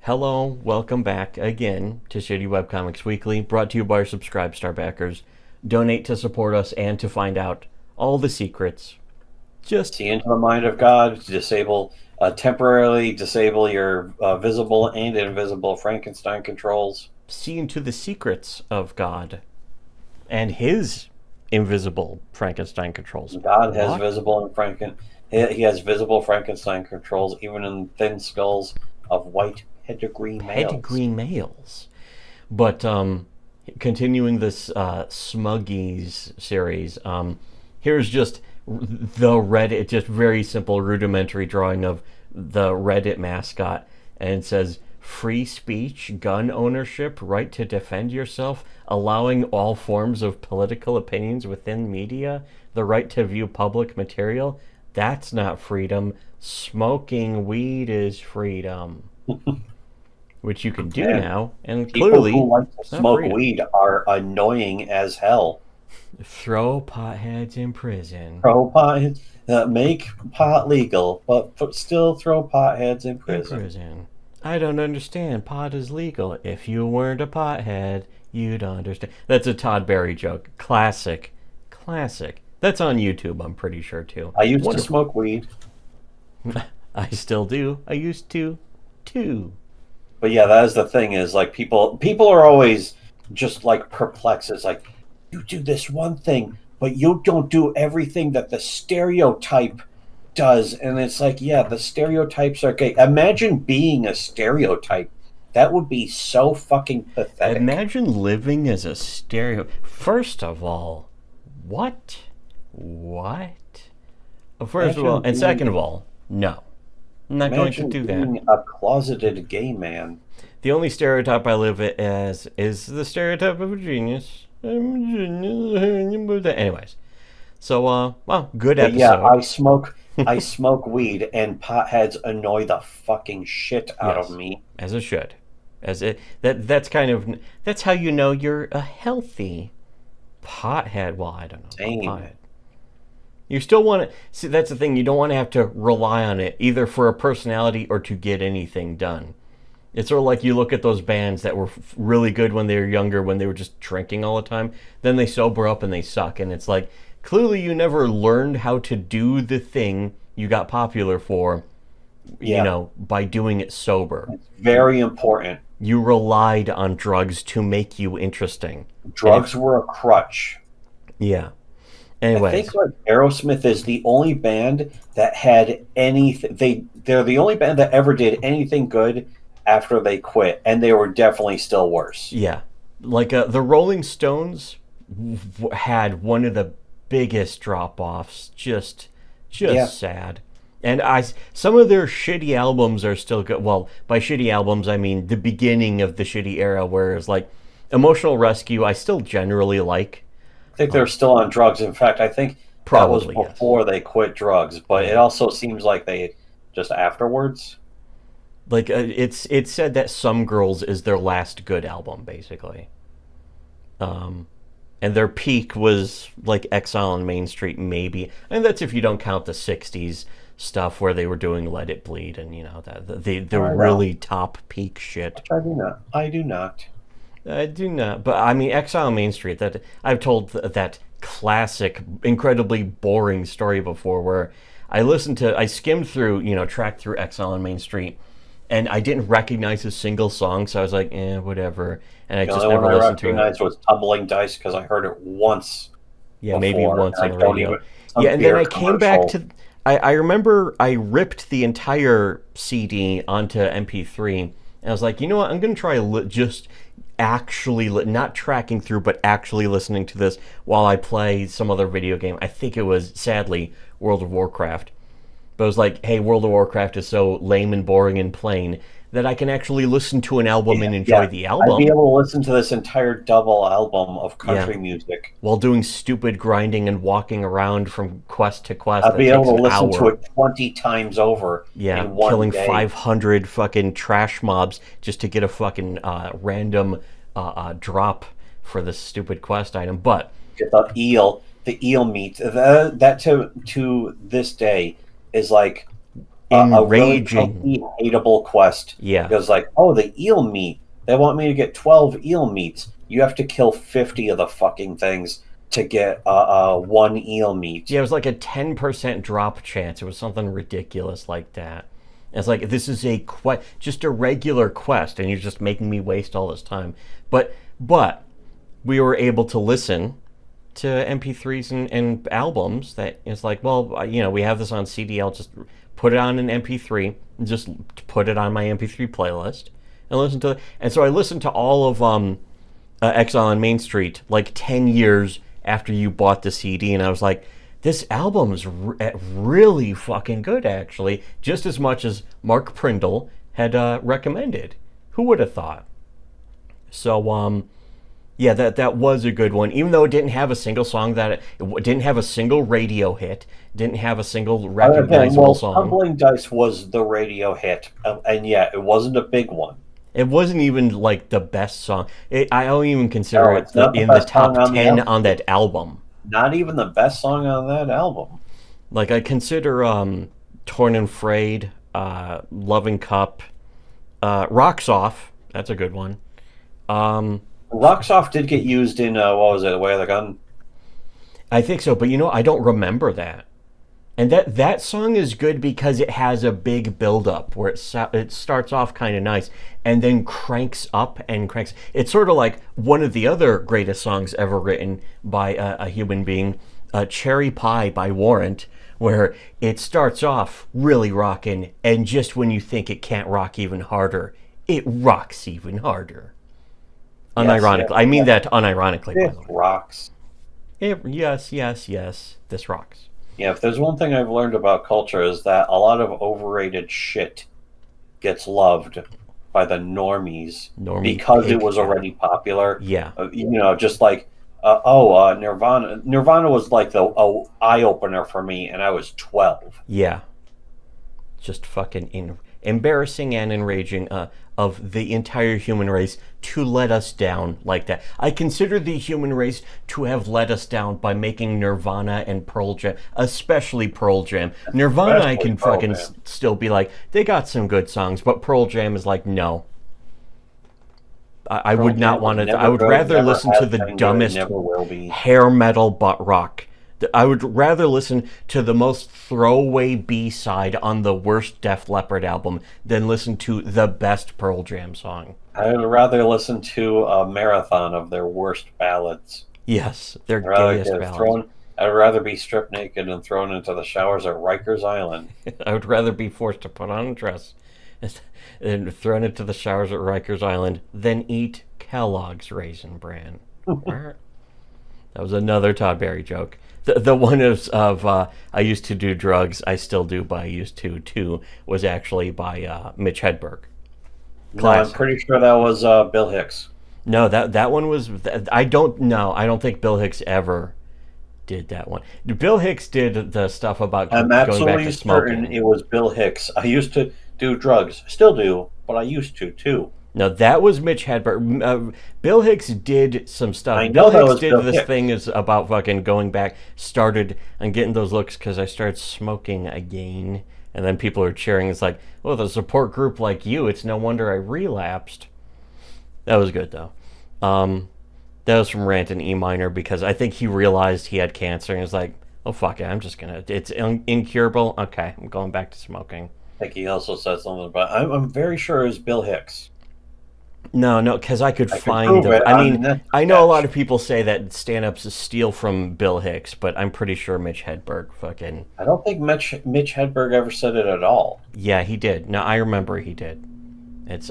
Hello, welcome back again to Shittywebcomics Weekly, brought to you by our Subscribe Star backers. Donate to support us and to find out all the secrets. Just See into the mind of God to temporarily disable your visible and invisible Frankenstein controls. see into the secrets of God and his invisible Frankenstein controls. God has What? He has visible Frankenstein controls even in thin skulls of white pedigree males. Pedigree males. But continuing this Smuggies series, here's just the Reddit, just very simple rudimentary drawing of the Reddit mascot, and it says free speech, gun ownership, right to defend yourself, allowing all forms of political opinions within media, the right to view public material. That's not freedom. Smoking weed is freedom. Which you can do now, and People clearly who like to smoke freedom. weed are annoying as hell. Throw potheads in prison. Throw pot, make pot legal, but still throw potheads in prison. I don't understand. Pot is legal. If you weren't a pothead, you'd understand. That's a Todd Barry joke. Classic. Classic. That's on YouTube, I'm pretty sure, too. I used to Wonderful. smoke weed. I still do. I used to, too. But yeah, that is the thing is like people are always just like perplexed. It's like you do this one thing, but you don't do everything that the stereotype does. And it's like, yeah, the stereotypes are gay. Imagine being a stereotype. That would be so fucking pathetic. Imagine living as a stereo. First of all, what? What? First of all, and second of all, no. I'm not going to do that. Being a closeted gay man. The only stereotype I live as is the stereotype of a genius. I'm a genius. Anyways, so well, good episode. Yeah, I smoke weed, and potheads annoy the fucking shit out of me. As it should. That's how you know you're a healthy pothead. Well, I don't know. Same. Pothead. You still want to see. That's the thing. You don't want to have to rely on it either for a personality or to get anything done. It's sort of like you look at those bands that were really good when they were younger, when they were just drinking all the time. Then they sober up and they suck. And it's like, clearly you never learned how to do the thing you got popular for, by doing it sober. It's very important. You relied on drugs to make you interesting. Drugs were a crutch. Yeah. Anyways. I think like Aerosmith is the only band that had anything. They're the only band that ever did anything good after they quit, and they were definitely still worse. Yeah, like the Rolling Stones had one of the biggest drop-offs. Just sad. And some of their shitty albums are still good. Well, by shitty albums I mean the beginning of the shitty era, whereas like Emotional Rescue I still generally like. I think they're still on drugs. In fact, I think probably that was before they quit drugs, but it also seems like they just afterwards. Like it's said that Some Girls is their last good album, basically. And their peak was like Exile on Main Street, maybe, and that's if you don't count the '60s stuff where they were doing Let It Bleed and the really top peak shit. I do not. I do not. But I mean, Exile on Main Street. That I've told that classic, incredibly boring story before, where I skimmed through, tracked through Exile on Main Street. And I didn't recognize a single song, so I was like, whatever. And I just never listened to it. The only one I recognized was Tumbling Dice because I heard it once. Yeah, maybe once on the radio. Yeah, and then I came back to... I remember I ripped the entire CD onto MP3, and I was like, you know what, I'm going to try just actually, not tracking through, but actually listening to this while I play some other video game. I think it was, sadly, World of Warcraft. But it was like, hey, World of Warcraft is so lame and boring and plain that I can actually listen to an album and enjoy the album. I'd be able to listen to this entire double album of country music. While doing stupid grinding and walking around from quest to quest. I'd be able to listen to it 20 times over in one killing day. 500 fucking trash mobs just to get a fucking random drop for this stupid quest item. But get the eel meat. That to this day is like a really enraging. chunky, hateable quest. Yeah. Because like, oh, the eel meat. They want me to get 12 eel meats. You have to kill 50 of the fucking things to get one eel meat. Yeah, it was like a 10% drop chance. It was something ridiculous like that. It's like, this is just a regular quest, and you're just making me waste all this time. But we were able to listen to MP3s and albums that it's like, well, we have this on CD. I'll just put it on an MP3 and just put it on my MP3 playlist and listen to it. And so I listened to all of Exile on Main Street like 10 years after you bought the CD, and I was like, this album's really fucking good, actually, just as much as Mark Prindle had recommended. Who would have thought? So, yeah, that was a good one. Even though it didn't have a single song it didn't have a single radio hit, didn't have a single recognizable song. Tumbling Dice was the radio hit, and yeah, it wasn't a big one. It wasn't even like the best song. I don't even consider it in the top 10 on that album. Not even the best song on that album. Like, I consider Torn and Frayed, Loving Cup, Rocks Off. That's a good one. Rocks Off did get used in, what was it, Way of the Gun? I think so, but I don't remember that. And that song is good because it has a big build-up where it starts off kind of nice and then cranks up and cranks. It's sort of like one of the other greatest songs ever written by a human being, Cherry Pie by Warrant, where it starts off really rocking, and just when you think it can't rock even harder, it rocks even harder. Unironically. I mean that unironically. It rocks. Yes. This rocks. Yeah, if there's one thing I've learned about culture is that a lot of overrated shit gets loved by the normies because it was already popular. Yeah. Just like, Nirvana. Nirvana was like the eye-opener for me, and I was 12. Yeah. Just fucking embarrassing and enraging of the entire human race to let us down like that. I consider the human race to have let us down by making Nirvana and Pearl Jam, especially Pearl Jam. Nirvana, I can fucking still be like, they got some good songs, but Pearl Jam is like, no. I would not want to. I would rather listen to the dumbest hair metal butt rock. I would rather listen to the most throwaway B-side on the worst Def Leppard album than listen to the best Pearl Jam song. I would rather listen to a marathon of their worst ballads. Yes, their gayest ballads. I'd rather be stripped naked and thrown into the showers at Rikers Island. I would rather be forced to put on a dress and thrown into the showers at Rikers Island than eat Kellogg's Raisin Bran. That was another Todd Barry joke. The one of I used to do drugs, I still do, but I used to too, was actually by Mitch Hedberg. No, I'm pretty sure that was Bill Hicks. No, that one was. I don't know. I don't think Bill Hicks ever did that one. Bill Hicks did the stuff about going back to smoking. I'm absolutely certain it was Bill Hicks. I used to do drugs, still do, but I used to too. No, that was Mitch Hedberg. Bill Hicks did some stuff. I know Bill Hicks did Bill this Hicks. thing is about fucking going back. Started and getting those looks because I started smoking again, and then people are cheering. It's like, well, the support group like you. It's no wonder I relapsed. That was good though. That was from Rant and E Minor because I think he realized he had cancer and was like, oh fuck it, I'm just gonna. It's incurable. Okay, I'm going back to smoking. I think he also said something about. I'm very sure it was Bill Hicks. No, because I could find them. I mean, I know a lot of people say that stand-ups steal from Bill Hicks, but I'm pretty sure Mitch Hedberg fucking... I don't think Mitch Hedberg ever said it at all. Yeah, he did. No, I remember he did.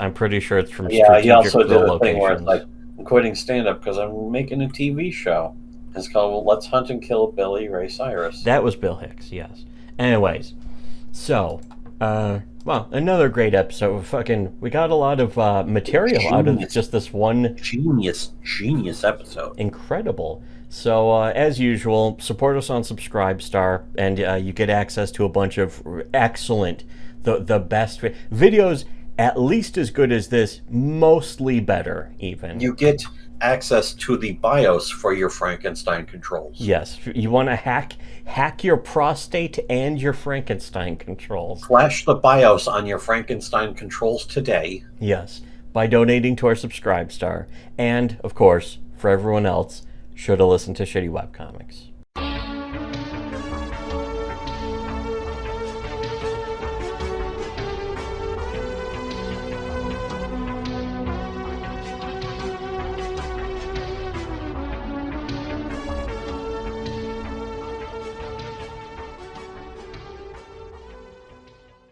I'm pretty sure it's from strategic locations. Yeah, he also did a thing where it's like, I'm quitting stand-up because I'm making a TV show. It's called Let's Hunt and Kill Billy Ray Cyrus. That was Bill Hicks, yes. Anyways, so... well, another great episode. We got a lot of material out of just this one genius episode. Incredible. So, as usual, support us on Subscribestar, and you get access to a bunch of excellent, the best videos at least as good as this, mostly better, even. You get access to the BIOS for your Frankenstein controls. Yes, you want to hack your prostate and your Frankenstein controls. Flash the BIOS on your Frankenstein controls today. Yes, by donating to our Subscribe Star. And, of course, for everyone else, should have listened to Shitty Webcomics.